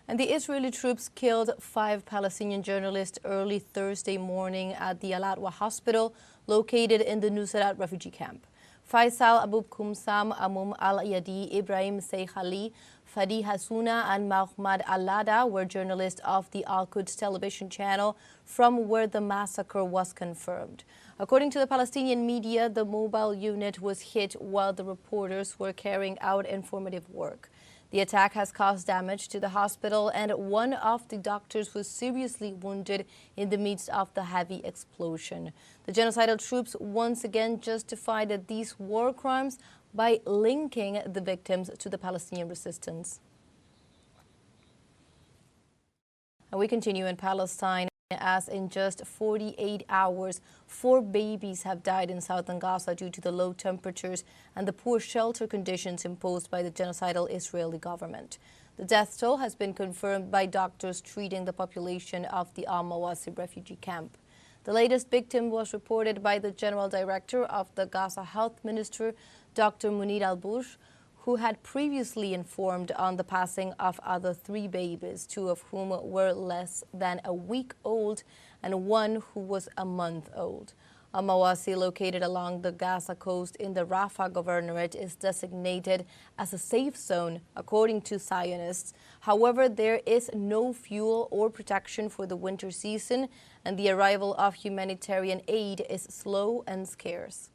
And the Israeli troops killed 5 Palestinian journalists early Thursday morning at the Al-Adwa hospital located in the Nusrat refugee camp. Faisal Abu Kumsam, Amum Al-Yadi, Ibrahim Sheikh Ali, Fadi Hasuna and Mahmoud Al-Lada were journalists of the Al-Quds television channel from where the massacre was confirmed. According to the Palestinian media, the mobile unit was hit while the reporters were carrying out informative work. The attack has caused damage to the hospital, and one of the doctors was seriously wounded in the midst of the heavy explosion. The genocidal troops once again justified these war crimes by linking the victims to the Palestinian resistance. And we continue in Palestine. As in just 48 hours, 4 babies have died in southern Gaza due to the low temperatures and the poor shelter conditions imposed by the genocidal Israeli government. The death toll has been confirmed by doctors treating the population of the Al-Mawasi refugee camp. The latest victim was reported by the general director of the Gaza Health Minister, Dr. Munir al-Bush, who had previously informed on the passing of other 3 babies, 2 of whom were less than a week old and 1 who was a month old. Al-Mawasi, located along the Gaza coast in the Rafah governorate, is designated as a safe zone, according to Zionists. However, there is no fuel or protection for the winter season, and the arrival of humanitarian aid is slow and scarce.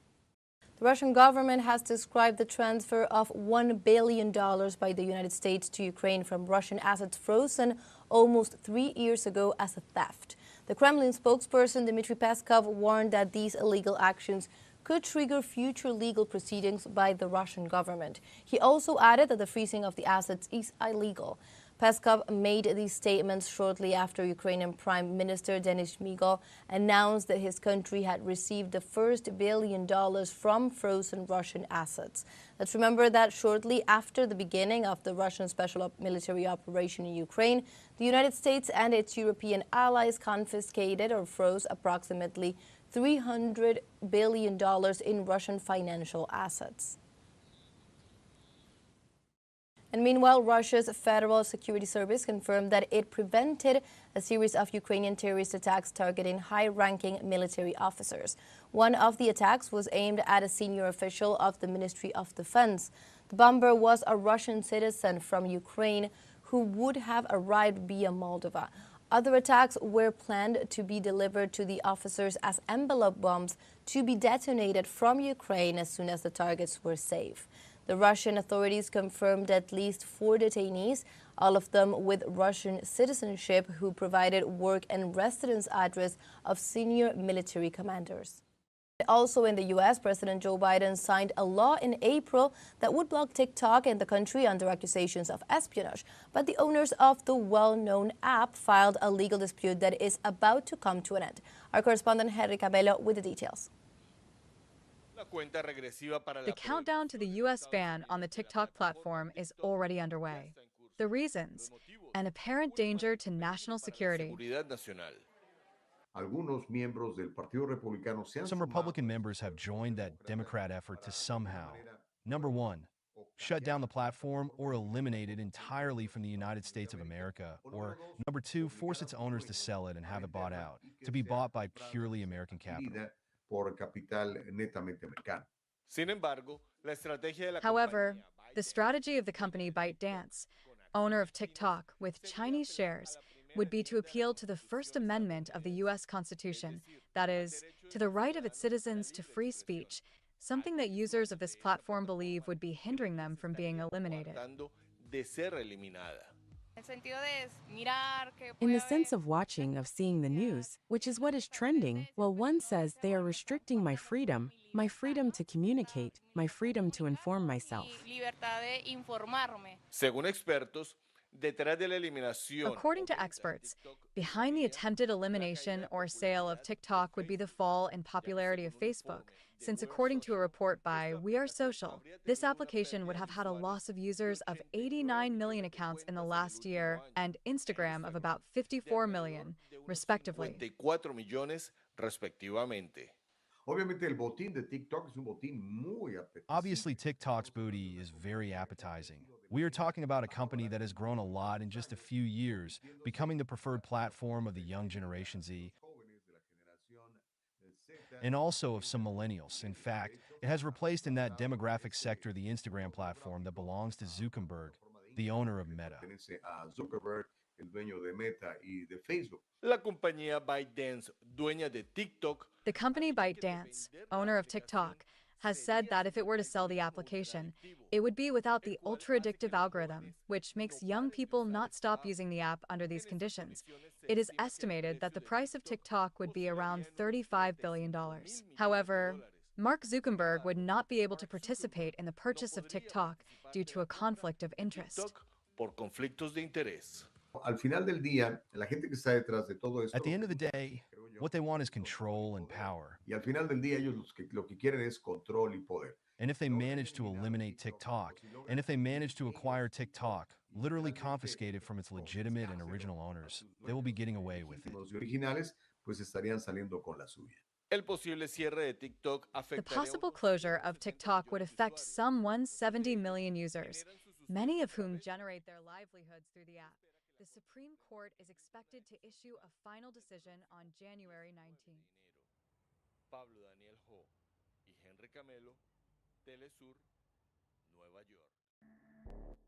The Russian government has described the transfer of $1 billion by the United States to Ukraine from Russian assets frozen almost 3 years ago as a theft. The Kremlin spokesperson Dmitry Peskov warned that these illegal actions could trigger future legal proceedings by the Russian government. He also added that the freezing of the assets is illegal. Peskov made these statements shortly after Ukrainian Prime Minister Denis Shmyhal announced that his country had received the first $1 billion from frozen Russian assets. Let's remember that shortly after the beginning of the Russian special military operation in Ukraine, the United States and its European allies confiscated or froze approximately $300 billion in Russian financial assets. And meanwhile, Russia's Federal Security Service confirmed that it prevented a series of Ukrainian terrorist attacks targeting high-ranking military officers. One of the attacks was aimed at a senior official of the Ministry of Defense. The bomber was a Russian citizen from Ukraine who would have arrived via Moldova. Other attacks were planned to be delivered to the officers as envelope bombs to be detonated from Ukraine as soon as the targets were safe. The Russian authorities confirmed at least 4 detainees, all of them with Russian citizenship, who provided work and residence address of senior military commanders. Also in the U.S., President Joe Biden signed a law in April that would block TikTok in the country under accusations of espionage. But the owners of the well-known app filed a legal dispute that is about to come to an end. Our correspondent Henry Cabello with the details. The countdown to the U.S. ban on the TikTok platform is already underway. The reasons: an apparent danger to national security. Some Republican members have joined that Democrat effort to somehow, number one, shut down the platform or eliminate it entirely from the United States of America, or number 2, force its owners to sell it and have it bought out, to be bought by purely American capital. However, the strategy of the company ByteDance, owner of TikTok with Chinese shares, would be to appeal to the First Amendment of the U.S. Constitution, that is, to the right of its citizens to free speech, something that users of this platform believe would be hindering them from being eliminated. In the sense of watching, of seeing the news, which is what is trending, well, one says they are restricting my freedom to communicate, my freedom to inform myself. According to experts, behind the attempted elimination or sale of TikTok would be the fall in popularity of Facebook, since according to a report by We Are Social, this application would have had a loss of users of 89 million accounts in the last year and Instagram of about 54 million, respectively. Obviously, TikTok's booty is very appetizing. We are talking about a company that has grown a lot in just a few years, becoming the preferred platform of the young Generation Z and also of some millennials. In fact, it has replaced in that demographic sector the Instagram platform that belongs to Zuckerberg, the owner of Meta. La compañía ByteDance, dueña de TikTok, The company ByteDance, owner of TikTok, has said that if it were to sell the application, it would be without the ultra-addictive algorithm, which makes young people not stop using the app under these conditions. It is estimated that the price of TikTok would be around $35 billion. However, Mark Zuckerberg would not be able to participate in the purchase of TikTok due to a conflict of interest. TikTok por conflictos de interés. At the end of the day, what they want is control and power. And if they manage to eliminate TikTok, and if they manage to acquire TikTok, literally confiscate it from its legitimate and original owners, they will be getting away with it. El posible cierre de TikTok The afectaría possible closure of TikTok would affect some 170 million users, many of whom generate their livelihoods through the app. The Supreme Court is expected to issue a final decision on January 19th. Pablo Daniel Ho y Henry Camelo, teleSUR, Nueva York.